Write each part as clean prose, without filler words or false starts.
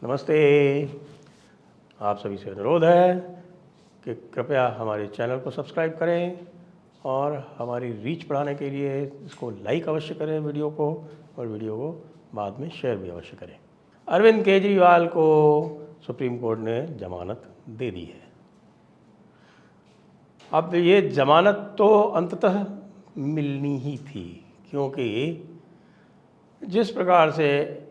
नमस्ते। आप सभी से अनुरोध है कि कृपया हमारे चैनल को सब्सक्राइब करें और हमारी रीच बढ़ाने के लिए इसको लाइक अवश्य करें वीडियो को, और वीडियो को बाद में शेयर भी अवश्य करें। अरविंद केजरीवाल को सुप्रीम कोर्ट ने जमानत दे दी है। अब ये जमानत तो अंततः मिलनी ही थी, क्योंकि जिस प्रकार से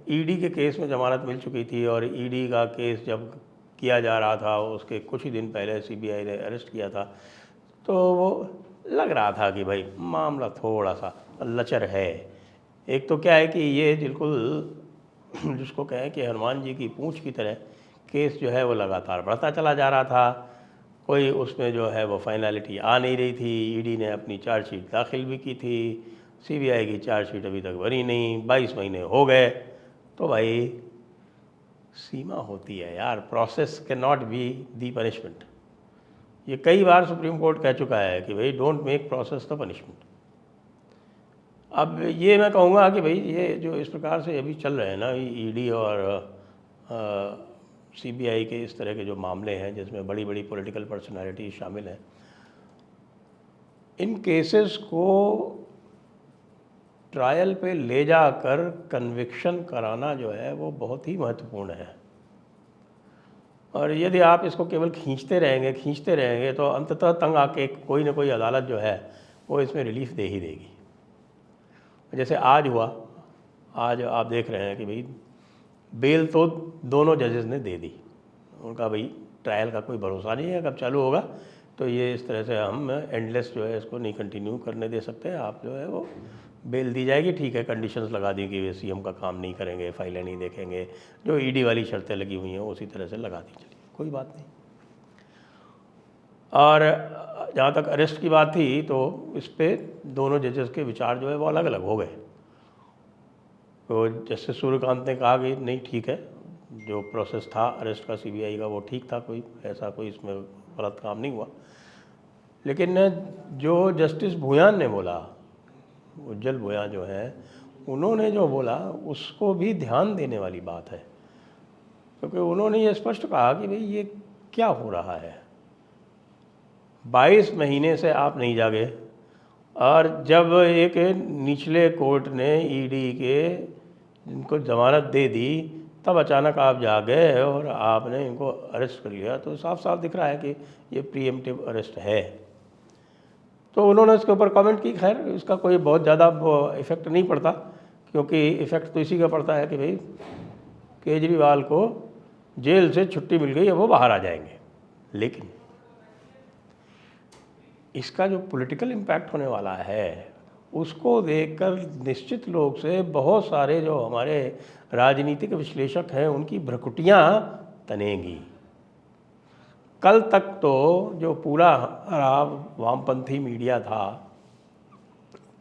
ईडी के केस में ज़मानत मिल चुकी थी और ईडी का केस जब किया जा रहा था उसके कुछ ही दिन पहले सीबीआई ने अरेस्ट किया था, तो वो लग रहा था कि भाई मामला थोड़ा सा लचर है। एक तो क्या है कि ये बिल्कुल जिसको कहें कि हनुमान जी की पूंछ की तरह केस जो है वो लगातार बढ़ता चला जा रहा था। कोई उसमें जो है वो फाइनलिटी आ नहीं रही थी। ईडी ने अपनी चार्जशीट दाखिल भी की थी, सीबीआई की चार्जशीट अभी तक बनी नहीं, 22 महीने हो गए। तो भाई सीमा होती है यार, process can not be the punishment. ये कई बार सुप्रीम कोर्ट कह चुका है कि भाई don't make process the punishment. अब ये मैं कहूँगा कि भाई ये जो इस प्रकार से अभी चल रहे हैं ना ईडी और सीबीआई के इस तरह के जो मामले हैं जिसमें बड़ी बड़ी पॉलिटिकल पर्सनालिटी शामिल हैं, इन केसेस को ट्रायल पे ले जाकर कन्विक्शन कराना जो है वो बहुत ही महत्वपूर्ण है। और यदि आप इसको केवल खींचते रहेंगे तो अंततः तंग आके कोई ना कोई अदालत जो है वो इसमें रिलीफ दे ही देगी। जैसे आज हुआ, आज आप देख रहे हैं कि भाई बेल तो दोनों जजेस ने दे दी। उनका भाई ट्रायल का कोई भरोसा नहीं है कब चालू होगा, तो ये इस तरह से हम एंडलेस जो है इसको नहीं कंटिन्यू करने दे सकते। आप जो है वो बेल दी जाएगी, ठीक है, कंडीशंस लगा दी कि वे सीएम का काम नहीं करेंगे, फाइलें नहीं देखेंगे, जो ईडी वाली शर्तें लगी हुई हैं उसी तरह से लगा दी, चलिए कोई बात नहीं। और जहाँ तक अरेस्ट की बात थी तो इस पर दोनों जजेस के विचार जो है वो अलग अलग हो गए। तो जस्टिस सूर्यकांत ने कहा कि नहीं ठीक है, जो प्रोसेस था अरेस्ट का सीबीआई का वो ठीक था, कोई ऐसा कोई इसमें गलत काम नहीं हुआ। लेकिन जो जस्टिस भूयान ने बोला, उज्जवल भूयान जो है, उन्होंने जो बोला उसको भी ध्यान देने वाली बात है, क्योंकि उन्होंने ये स्पष्ट कहा कि भाई ये क्या हो रहा है। 22 महीने से आप नहीं जागे, और जब एक निचले कोर्ट ने ईडी के इनको ज़मानत दे दी तब अचानक आप जा गए और आपने इनको अरेस्ट कर लिया, तो साफ साफ दिख रहा है कि ये प्रीएम्प्टिव अरेस्ट है। तो उन्होंने इसके ऊपर कमेंट की। खैर इसका कोई बहुत ज़्यादा इफ़ेक्ट नहीं पड़ता, क्योंकि इफ़ेक्ट तो इसी का पड़ता है कि भाई केजरीवाल को जेल से छुट्टी मिल गई, अब वो बाहर आ जाएंगे। लेकिन इसका जो पॉलिटिकल इम्पैक्ट होने वाला है उसको देखकर निश्चित रूप से बहुत सारे जो हमारे राजनीतिक विश्लेषक हैं उनकी भ्रकुटियाँ तनेंगी। कल तक तो जो पूरा वामपंथी मीडिया था,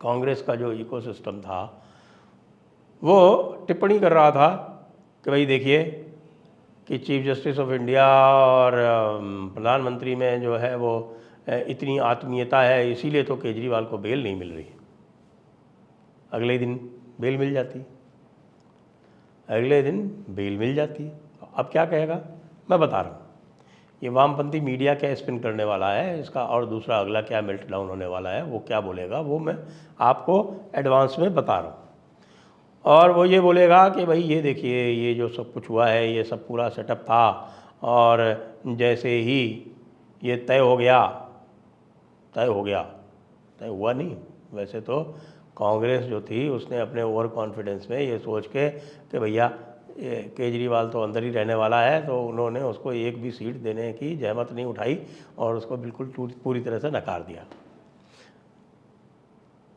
कांग्रेस का जो इकोसिस्टम था, वो टिप्पणी कर रहा था कि भाई देखिए कि चीफ जस्टिस ऑफ इंडिया और प्रधानमंत्री में जो है वो इतनी आत्मीयता है, इसीलिए तो केजरीवाल को बेल नहीं मिल रही। अगले दिन बेल मिल जाती, अगले दिन बेल मिल जाती। अब क्या कहेगा मैं बता रहा हूँ। ये वामपंथी मीडिया क्या स्पिन करने वाला है इसका, और दूसरा अगला क्या मेल्ट डाउन होने वाला है, वो क्या बोलेगा, वो मैं आपको एडवांस में बता रहा हूँ। और वो ये बोलेगा कि भाई ये देखिए ये जो सब कुछ हुआ है ये सब पूरा सेटअप था, और जैसे ही ये तय हुआ नहीं। वैसे तो कांग्रेस जो थी उसने अपने ओवर कॉन्फिडेंस में ये सोच के कि भैया केजरीवाल तो अंदर ही रहने वाला है, तो उन्होंने उसको एक भी सीट देने की जहमत नहीं उठाई और उसको बिल्कुल पूरी तरह से नकार दिया।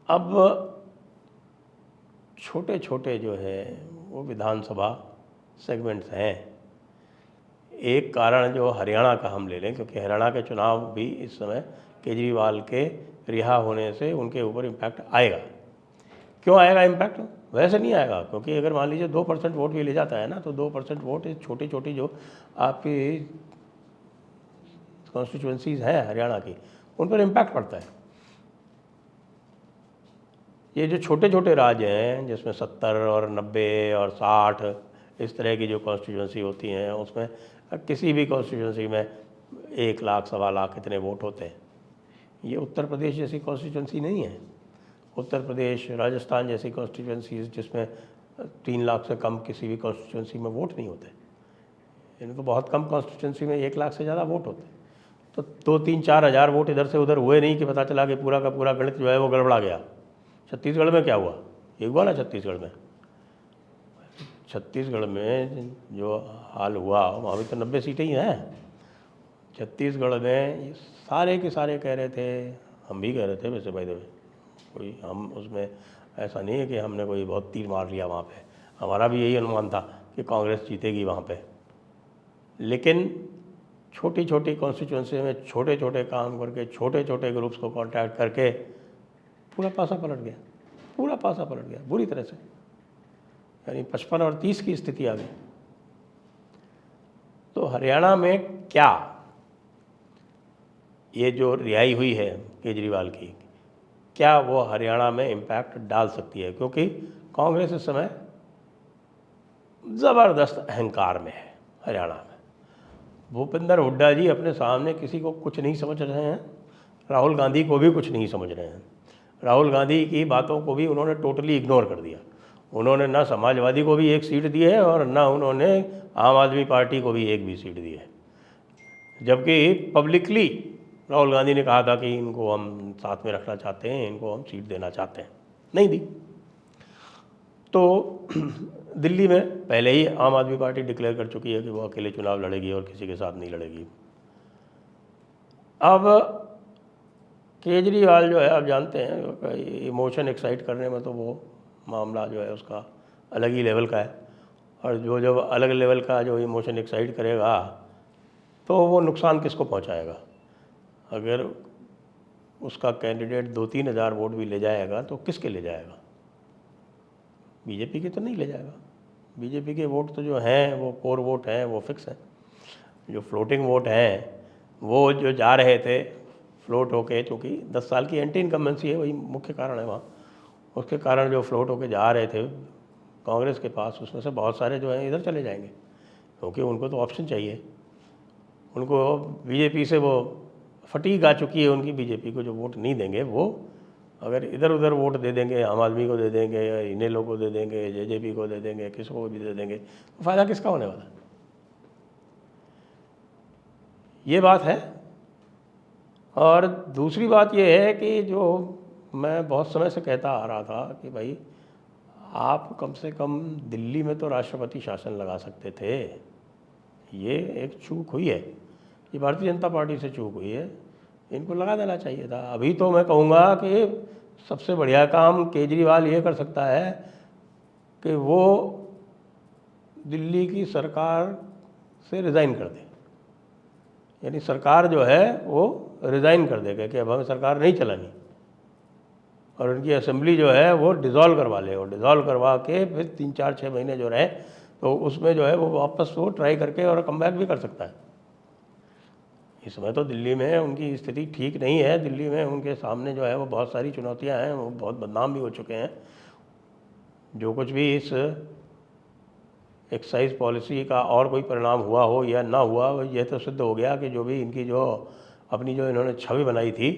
अब छोटे छोटे जो है वो विधानसभा सेगमेंट्स हैं। एक कारण जो हरियाणा का हम ले लें, क्योंकि हरियाणा के चुनाव भी इस समय केजरीवाल के रिहा होने से उनके ऊपर इम्पैक्ट आएगा। क्यों आएगा इम्पैक्ट? वैसे नहीं आएगा, क्योंकि अगर मान लीजिए 2% वोट भी ले जाता है ना, तो 2% वोट छोटी छोटी जो आपकी कॉन्स्टिट्यूंसीज हैं हरियाणा की, उन पर इम्पैक्ट पड़ता है। ये जो छोटे छोटे राज्य हैं जिसमें 70 और 90 और 60 इस तरह की जो कॉन्स्टिट्यूंसी होती हैं उसमें किसी भी कॉन्स्टिट्यूंसी में 1 लाख, सवा लाख इतने वोट होते हैं। ये उत्तर प्रदेश जैसी कॉन्स्टिट्यूंसी नहीं है। उत्तर प्रदेश, राजस्थान जैसी कॉन्स्टिट्यूंसीज जिसमें 3 लाख से कम किसी भी कॉन्स्टिट्यूंसी में वोट नहीं होते। इनमें तो बहुत कम कॉन्स्टिट्यूंसी में 1 लाख से ज़्यादा वोट होते हैं। तो 2-3-4 हज़ार वोट इधर से उधर हुए नहीं कि पता चला कि पूरा का पूरा गणित जो है वो गड़बड़ा गया। छत्तीसगढ़ में क्या हुआ? ये हुआ ना छत्तीसगढ़ में। छत्तीसगढ़ में जो हाल हुआ वहाँ भी तो 90 सीटें ही हैं। छत्तीसगढ़ में सारे के सारे कह रहे थे, हम भी कह रहे थे वैसे, भाई कोई हम उसमें ऐसा नहीं है कि हमने कोई बहुत तीर मार लिया वहाँ पे। हमारा भी यही अनुमान था कि कांग्रेस जीतेगी वहाँ पे। लेकिन छोटी छोटी कॉन्स्टिट्यूंसी में छोटे छोटे काम करके, छोटे छोटे ग्रुप्स को कॉन्टैक्ट करके पूरा पासा पलट गया, पूरा पासा पलट गया बुरी तरह से। यानी 55 और 30 की स्थिति आ गई। तो हरियाणा में क्या ये जो रिहाई हुई है केजरीवाल की, क्या वो हरियाणा में इम्पैक्ट डाल सकती है? क्योंकि कांग्रेस इस समय ज़बरदस्त अहंकार में है हरियाणा में। भूपेंद्र हुड्डा जी अपने सामने किसी को कुछ नहीं समझ रहे हैं, राहुल गांधी को भी कुछ नहीं समझ रहे हैं। राहुल गांधी की बातों को भी उन्होंने टोटली इग्नोर कर दिया। उन्होंने ना समाजवादी को भी एक सीट दी है और ना उन्होंने आम आदमी पार्टी को भी एक भी सीट दी है। जबकि पब्लिकली राहुल गांधी ने कहा था कि इनको हम साथ में रखना चाहते हैं, इनको हम सीट देना चाहते हैं, नहीं दी। तो दिल्ली में पहले ही आम आदमी पार्टी डिक्लेयर कर चुकी है कि वो अकेले चुनाव लड़ेगी और किसी के साथ नहीं लड़ेगी। अब केजरीवाल जो है, आप जानते हैं इमोशन एक्साइट करने में तो वो मामला जो है उसका अलग ही लेवल का है। और जो जब अलग लेवल का जो इमोशन एक्साइट करेगा तो वो नुकसान किसको पहुंचाएगा? अगर उसका कैंडिडेट 2-3 हज़ार वोट भी ले जाएगा तो किसके ले जाएगा? बीजेपी के तो नहीं ले जाएगा। बीजेपी के वोट तो जो हैं वो कोर वोट हैं, वो फिक्स हैं। जो फ्लोटिंग वोट हैं वो जो जा रहे थे फ्लोट होके, क्योंकि 10 साल की एंटी इनकम्बेंसी है, वही मुख्य कारण है वहाँ। उसके कारण जो फ्लोट होके जा रहे थे कांग्रेस के पास, उसमें से बहुत सारे जो हैं इधर चले जाएंगे, क्योंकि उनको तो ऑप्शन चाहिए। उनको बीजेपी से वो फटीग आ चुकी है उनकी। बीजेपी को जो वोट नहीं देंगे वो अगर इधर उधर वोट दे देंगे, आम आदमी को दे देंगे या इन्हें लोगों को दे देंगे, जेजेपी को दे देंगे, किसको भी दे देंगे, तो फ़ायदा किसका होने वाला? ये बात है। और दूसरी बात ये है कि जो मैं बहुत समय से कहता आ रहा था कि भाई आप कम से कम दिल्ली में तो राष्ट्रपति शासन लगा सकते थे। ये एक चूक हुई है, ये भारतीय जनता पार्टी से चूक हुई है, इनको लगा देना चाहिए था। अभी तो मैं कहूँगा कि सबसे बढ़िया काम केजरीवाल ये कर सकता है कि वो दिल्ली की सरकार से रिज़ाइन कर दे। यानी सरकार जो है वो रिज़ाइन कर देगा कि अब हमें सरकार नहीं चलानी, और उनकी असेंबली जो है वो डिज़ोल्व करवा ले। और डिज़ोल्व करवा के फिर 3-4-6 महीने जो रहे तो उसमें जो है वो वापस वो ट्राई करके और कमबैक भी कर सकता है। इस समय तो दिल्ली में उनकी स्थिति ठीक नहीं है। दिल्ली में उनके सामने जो है वो बहुत सारी चुनौतियां हैं, वो बहुत बदनाम भी हो चुके हैं। जो कुछ भी इस एक्साइज पॉलिसी का और कोई परिणाम हुआ हो या ना हुआ, यह तो सिद्ध हो गया कि जो भी इनकी जो अपनी जो इन्होंने छवि बनाई थी,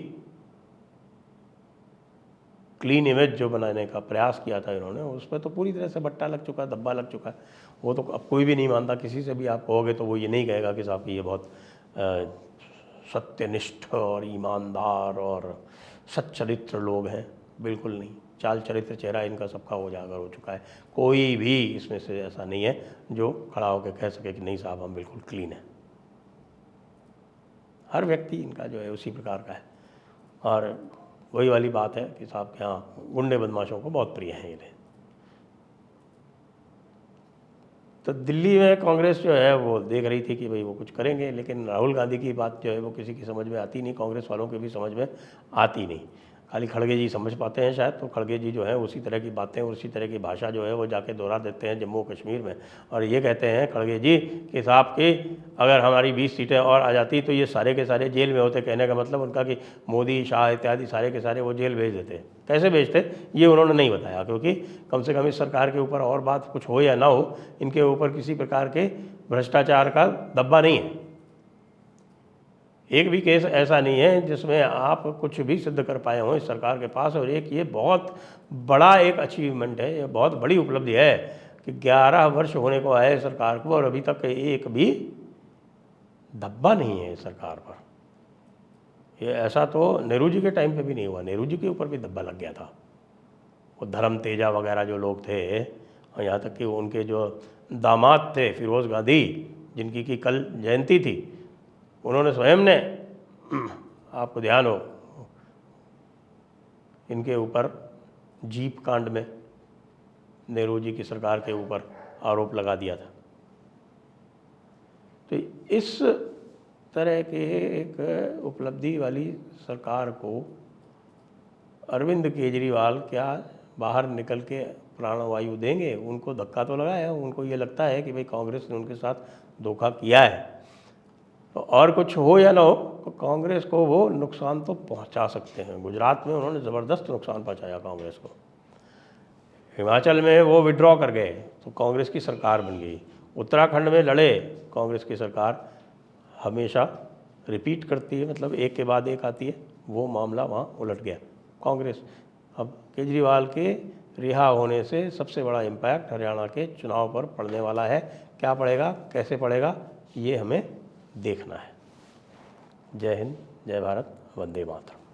क्लीन इमेज जो बनाने का प्रयास किया था इन्होंने, उसमें तो पूरी तरह से बट्टा लग चुका है, धब्बा लग चुका है। वो तो अब कोई भी नहीं मानता। किसी से भी आप कहोगे तो वो ये नहीं कहेगा कि साहब ये बहुत सत्यनिष्ठ और ईमानदार और सच्चरित्र लोग हैं। बिल्कुल नहीं। चाल चरित्र चेहरा इनका सबका उजागर हो चुका है। कोई भी इसमें से ऐसा नहीं है जो खड़ा होकर कह सके कि नहीं साहब हम बिल्कुल क्लीन हैं। हर व्यक्ति इनका जो है उसी प्रकार का है। और वही वाली बात है कि साहब के यहाँ गुंडे बदमाशों को बहुत प्रिय हैं इन्हें। तो दिल्ली में कांग्रेस जो है वो देख रही थी कि भाई वो कुछ करेंगे, लेकिन राहुल गांधी की बात जो है वो किसी की समझ में आती नहीं, कांग्रेस वालों के भी समझ में आती नहीं। खाली खड़गे जी समझ पाते हैं शायद, तो खड़गे जी जो है उसी तरह की बातें, उसी तरह की भाषा जो है वो जाके दोहरा देते हैं जम्मू कश्मीर में, और ये कहते हैं खड़गे जी कि साहब कि अगर हमारी 20 सीटें और आ जाती तो ये सारे के सारे जेल में होते। कहने का मतलब उनका कि मोदी, शाह इत्यादि सारे के सारे वो जेल भेज देते। कैसे भेजते ये उन्होंने नहीं बताया, क्योंकि कम से कम इस सरकार के ऊपर और बात कुछ हो या ना हो, इनके ऊपर किसी प्रकार के भ्रष्टाचार का धब्बा नहीं है। एक भी केस ऐसा नहीं है जिसमें आप कुछ भी सिद्ध कर पाए हों इस सरकार के पास। और एक ये बहुत बड़ा एक अचीवमेंट है, ये बहुत बड़ी उपलब्धि है कि 11 वर्ष होने को आए सरकार को और अभी तक एक भी धब्बा नहीं है इस सरकार पर। ये ऐसा तो नेहरू जी के टाइम पे भी नहीं हुआ, नेहरू जी के ऊपर भी धब्बा लग गया था। वो धर्म तेजा वगैरह जो लोग थे, और यहाँ तक कि उनके जो दामाद थे फिरोज़ गांधी, जिनकी की कल जयंती थी, उन्होंने स्वयं ने, आपको ध्यान हो, इनके ऊपर जीप कांड में नेहरू जी की सरकार के ऊपर आरोप लगा दिया था। तो इस तरह के एक उपलब्धि वाली सरकार को अरविंद केजरीवाल क्या बाहर निकल के प्राणवायु देंगे? उनको धक्का तो लगा है, उनको ये लगता है कि भाई कांग्रेस ने उनके साथ धोखा किया है, तो और कुछ हो या ना हो तो कांग्रेस को वो नुकसान तो पहुंचा सकते हैं। गुजरात में उन्होंने ज़बरदस्त नुकसान पहुंचाया कांग्रेस को, हिमाचल में वो विड्रॉ कर गए तो कांग्रेस की सरकार बन गई, उत्तराखंड में लड़े, कांग्रेस की सरकार हमेशा रिपीट करती है, मतलब एक के बाद एक आती है, वो मामला वहाँ उलट गया कांग्रेस। अब केजरीवाल के रिहा होने से सबसे बड़ा इम्पैक्ट हरियाणा के चुनाव पर पड़ने वाला है। क्या पड़ेगा, कैसे पड़ेगा, ये हमें देखना है। जय हिंद, जय भारत, वंदे मातरम।